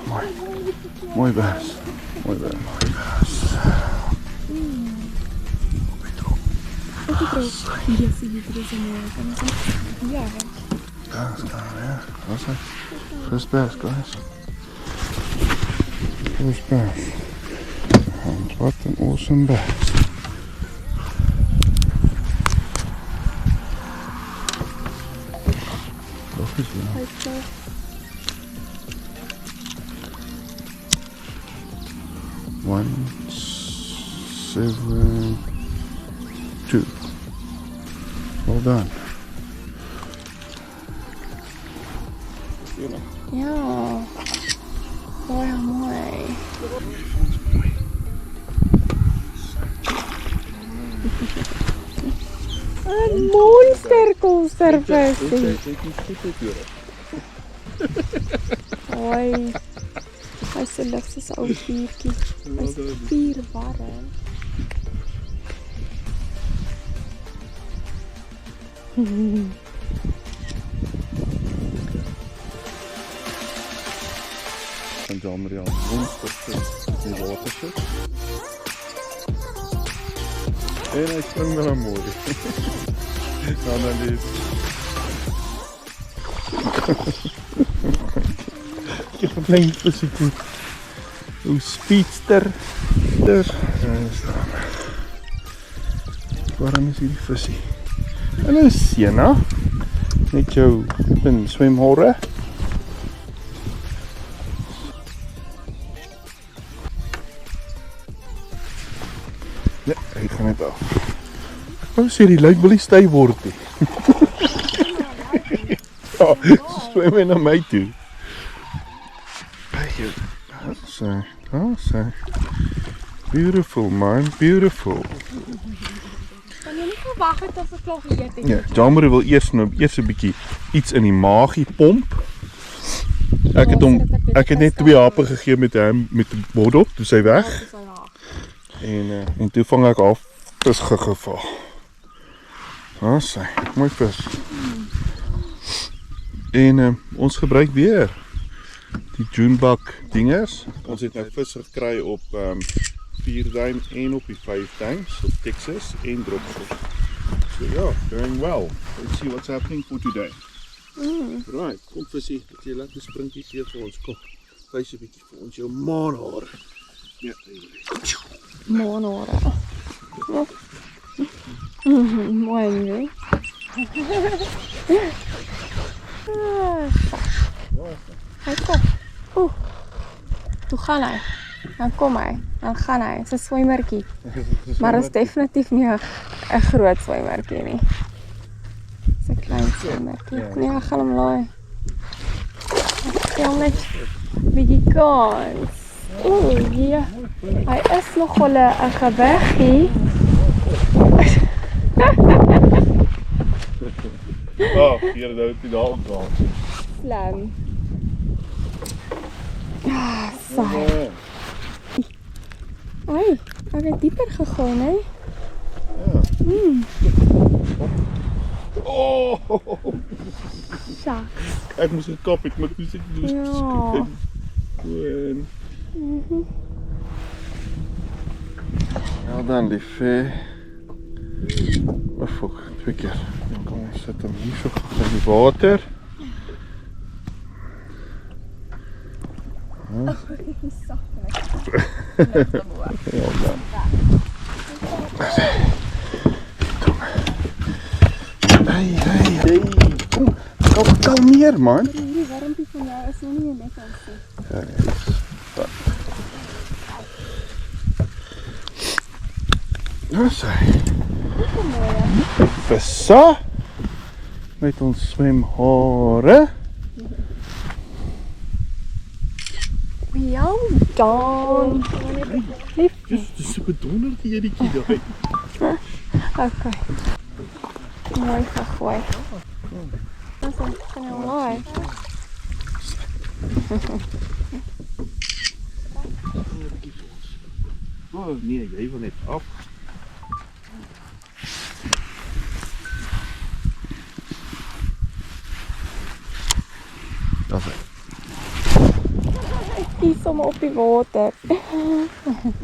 Mooi. Mooi baas. Mooi baas. Mooi baas. Ook die terug. Hier zie je er zo mooi. Ja. Daar staan we, ja. Dat is het. First bass, guys. First bass. En wat een awesome bass. Dat is ja. 172. Well done. Ja. Mooi, mooi. Een monstercoasterversie. Hoi. Hij is zo licht als een oude viertje. Hij is vierwarm. En Jan Maria monstervis in het water zit. En hij springt wel aan mooi. Nou, dan leeft. Ik heb een klein visje goed. Een speedster. Daar staan we. Waarom is hier die visje? Hallo Sienna. Met jou zwemhorre. Ja, hy gaan net af. Hoe sê die luid wil nie styf word nie. Ja, swem hy na my toe. Daar sy. Beautiful man, beautiful. Kan jy nie gewag het of ek klaar geëet het? Ja, Jammer wil eers 'n bietjie iets in die maagie pomp. Ek het net 2 hape gegee met hom met die bottel, toe sy weg. En toe vang ek af, vis geval. Daar sy, mooi vis. En ons gebruik weer die Junebug dingers. Ons het nou vis gekry op 4 duim en op die 5 duim, op Texas en Dropshot. So ja, doing well. Let's see what's happening for today. Right, kom visie, dat jy lekker sprinkies hier vir ons kom. Wys 'n bietjie vir ons jou maanhare. Ja, Maanhare. Mooi nie. Hy kom. Toe gaan hy. Dan kom hy. Dan gaan hy. Dit is 'n swemmertjie. Maar dit is definitief nie 'n groot swemmertjie nie. Dit is 'n klein swemmertjie. Nee, ek gaan hom laai. Ek stel net bietjie kans. Ja. Hy is nogal 'n geweggie. Hier nou het hy daar opgehaal. Slam. Ah, saai. Ai, ek het dieper gegaan, hè? Ja. Oh! Saks. Ek moes gekap het, maar toe sit ek dus Ja. Wel dan, lief. Fok, 2 keer. Dan kan ons sit hem hier so in die water. Ja, Wel dan. Hey, kom, kalmeer man. die warmpie van jou is nog nie net ons nie. Ja, nee, nou sy. Vissa met ons swemhare. Ja, dan. Lief. Dis so 'n dondertjie hierdie daai. Okay. Mooi gegooi. Dat is heel mooi. Oh nee, jy wil net af. Dat is hier sommer op die water.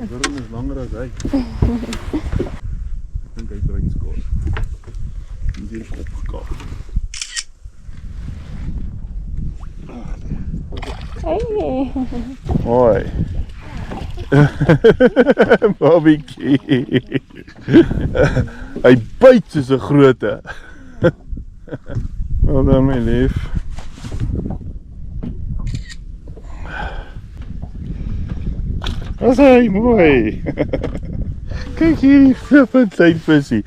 Wurm is langer as hy. Ek dink hy breinskaar. Die is opgekaap. Hey. Hoi. Bobbietjie. Hy byt soos 'n groote. Wel dan my lief. Dis hy mooi. Kyk hier, flippend sy visie.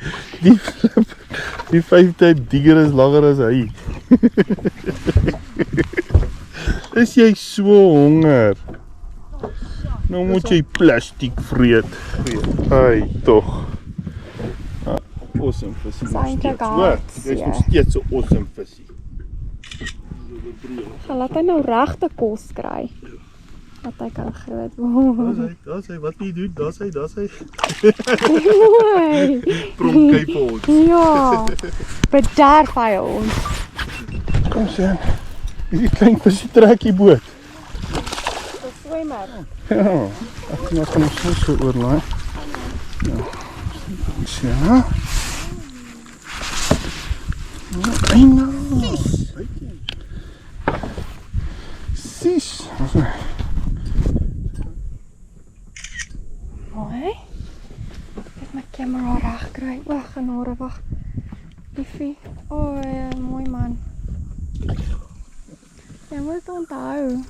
Die 5-tyd dier is langer as hy. Is jy so honger? Nou moet jy plastiek vreet. Ai, tog. Awesome visie. Dis eintlik Hoor, jy is nog steeds 'n awesome visie. Gaan laat hy nou regte kos kry. Dat hy kan groot word. Daar's hy, wat jy doen, daar's hy. Mooi. Pronkkyp vir ons. Ja. Bederf hy ons. Kom sien. Hierdie klein visie trek die boot. Dis swemmer. Ja. Ek moet gaan ons so oorlaai. Ja. Sien. Ai nou. Sis. Mooi. Ek my camera reg kry. Wag, genade, wag. Liefie. O, ja, mooi man. Jy moet onthou.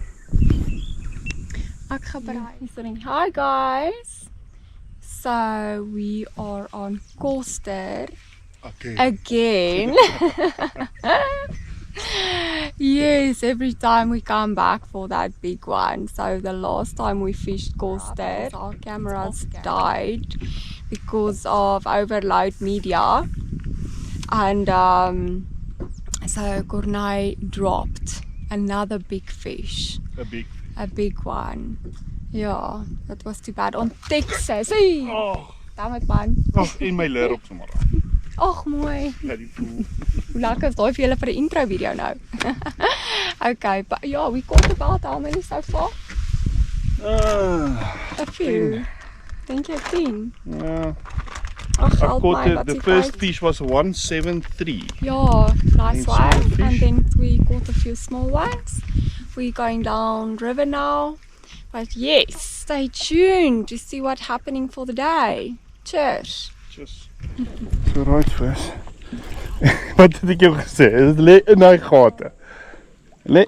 Ek gebruik. Hi guys. So we are on Koster Okay. again. Yes, every time we come back for that big one. So the last time we fished Koster, our cameras died because of overload media, and so Cornay dropped another big fish, a big one. Yeah, that was too bad on Texas. Hey, Oh, damn it man. en my leer op sommer. Ag mooi. Ja, die poel. Hoe lekker is daai vir julle vir die intro video nou? Okay, but yeah, we caught about how many so far? A few. Think you've 10. Yeah. Ag, I help caught my, wat the die first vyf? fish was 173. Yeah, nice And one. small fish. And then we caught a few small ones. We're going down river now. But yes, stay tuned to see what's happening for the day. Cheers. Just so right vis. Wat het ek jou gesê? Dit lê in daai gate. Lê.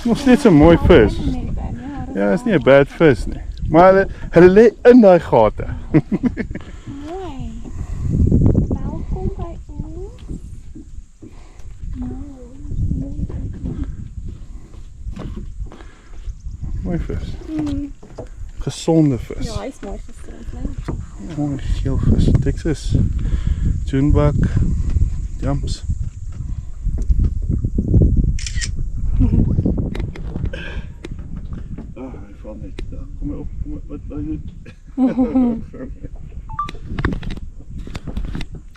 Nog steeds 'n mooi vis. Ja, is nie 'n bad vis nie. Maar hulle lê in daai gate. Mooi. Welkom by ons. Mooi vis. Gesonde vis. Ja, hy is mooi gesond, né? Mooi geel vis. Texas. Junebug. Jumps. Hy val net. Kom maar op. Wat doen?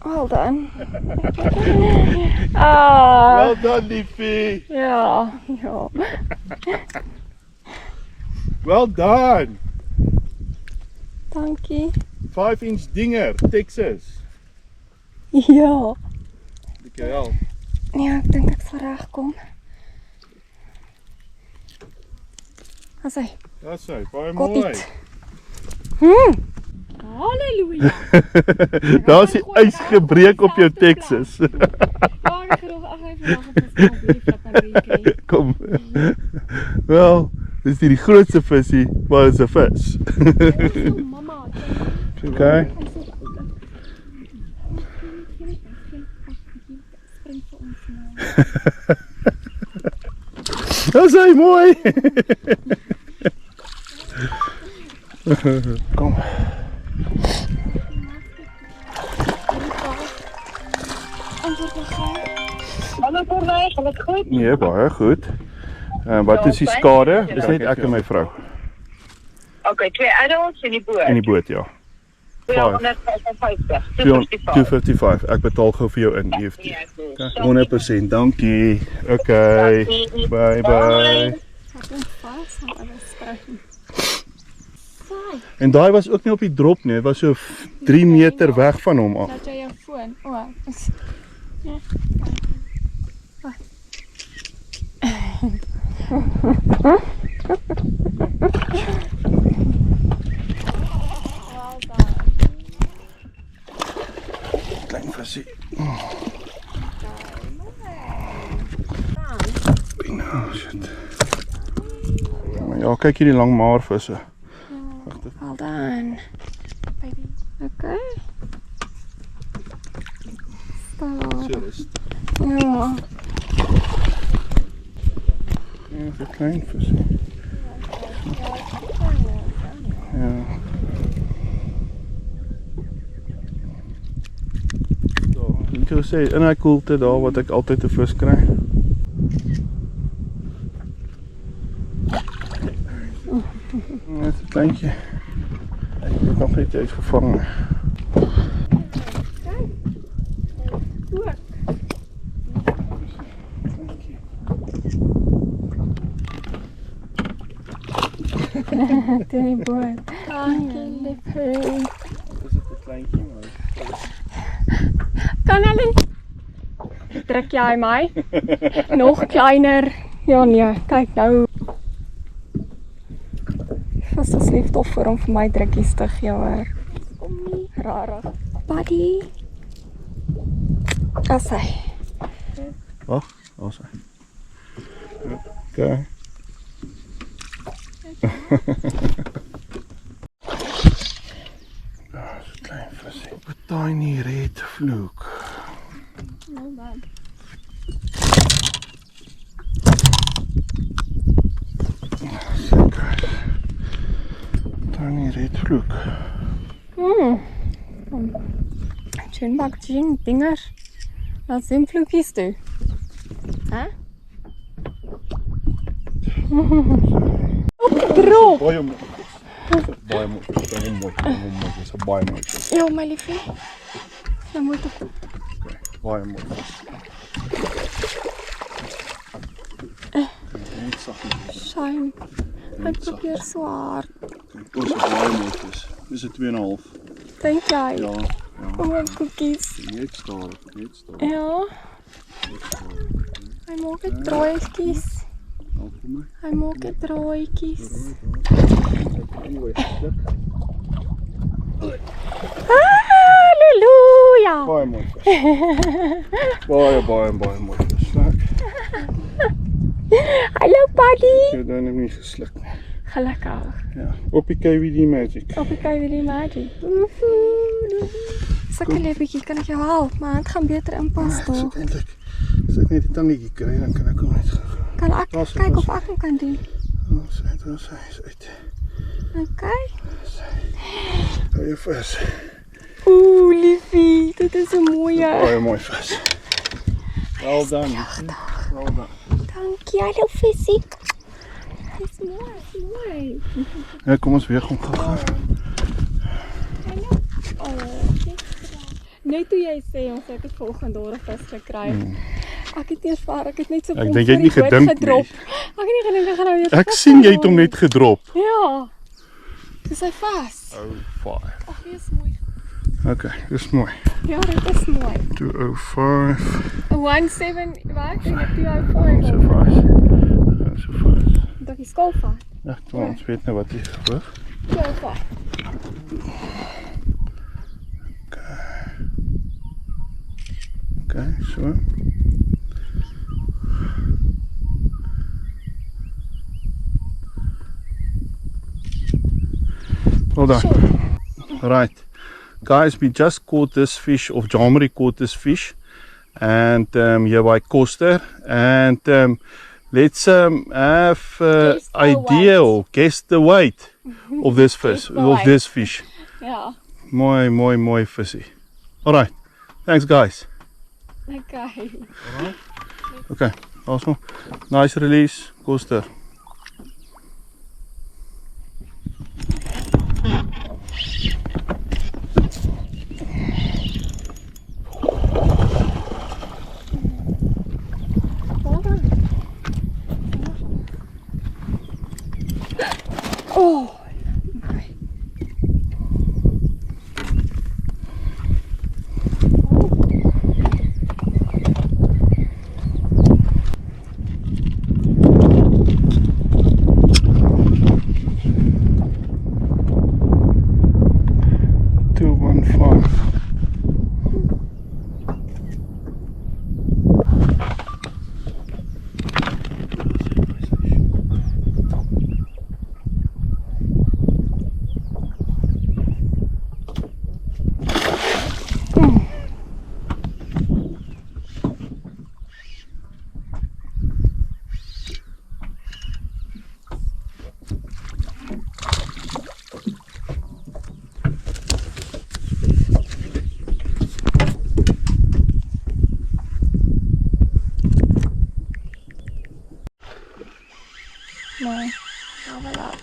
Well done. Ah, Well done, liefie. ja, ja. Well done. Dankie. 5-inch dinger, Texas. Ja. DKL. Ja, ek dink ek sal regkom. As hy. Daar's hy, baie Got mooi. it. Halleluja. Daar's die ys gebreek op jou Texas. Baie genoeg. Ag, hy vandag het ons alweer dat nou weer kry. Kom. Wel, dis die grootste visie, maar dit is 'n vis. Mamma. Okay. Spring vir ons nou. Daar's hy mooi. Kom. Hallo Cornay, gaan dit goed? Nee, baie goed. Wat is die skade? Dis net ek en my vrou Okay, 2 adults in die boot. in die boot, ja. 255. 255. Ek betaal gou vir jou in EFT. Okay, 100%, dankie. Okay. Bye bye. Ek kom vas aan alles skryf. Saai. En daai was ook nie op die drop nie, dit was so 3 meter weg van hom af. Laat jy jou foon. O. Ja. Wat? Klein visie. Nou, shit. Ja, kyk hierdie lang maarvisse. Well done. Baby. Okay. Stop. Ja. Ja, vir klein visie. Ja. Ek wil sê, in hy koelte daar wat ek altyd 'n vis kry. Net 'n kleintjie. Ek het nog net iets gevang. Danny boy. Dankie liefie. Is dit 'n kleintjie maar? Kan hulle druk jy my? Nog kleiner. Ja nee, kyk nou. Was dit lief tof vir hom vir my drukkies te gee hoor. Kom nie. Rarig. Buddy. As hy. Wag, daar's hy. Okay. Daar's 'n klein visie. 'n Tiny red fluke. Nou dan. Tiny red fluke. Schön bakje dingers. Laat zien vloekjes toe. Hè? Drop. Baie mooi. Baie mooi. Baie mooi. Dis 'n baie mooi. Ja, my liefie. Dan moet ek Baie mooi. Net saggies. shine. Ek probeer so hard. Ons is baie mooi vis. Dis 'n 2,5. Dink jy? Ja, ja. O, koekies. Net stadig, net stadig. Ja. Hy maak dit draaitjies. Nou kom my. Hy maak dit draaitjies. Halleluja. Baie mooi vis. Baie mooi vis. Hallo buddy. Ek het dan nie gesluk nie. Gelukkig. Ja, op die KVD Magic. Op die KVD Magic. Sukkel 'n bietjie, kan ek jou help? My hand gaan beter inpas Dis toe. eintlik. As ek net die tandjie kry, dan kan ek hom net. Kan ek kyk of ek hom kan doen? Ons is uit. Okay. Hou jou vis. Oeh, liefie, dit is 'n mooie. Baie mooi vis. Wel dan. Wel dan. Dankie, hallo visie. Dis mooi. Ja, kom ons weeg hom gou. Net toe jy sê ons het 'n volgende daar 'n vis gekry. Ek het eers vaar, ek het net so Ek dink jy het nie gedink nie. Ek het nie gedink ek gaan nou weer. Ek sien jy het hom net gedrop. Ja. Dis hy vas. Oh, fire. Ag, dis mooi. Okay, dis mooi. Ja, dit is mooi. 205. 17 wat? En ek 205. So fast. So fast. Dat is skoolvaart. Ja, kom ons weet nou wat hier gebeur. 205. Okay, so. Well done. Right. Guys, we just caught this fish, or Jamari caught this fish, and here by Koster, and let's have Guess the idea weight. or guess the weight of this fish, the of weight. this fish. Ja. Mooi visie. All right. Thanks, guys. Okay. Okay, awesome. Nice release, Koster. Nee. Nou, voilà.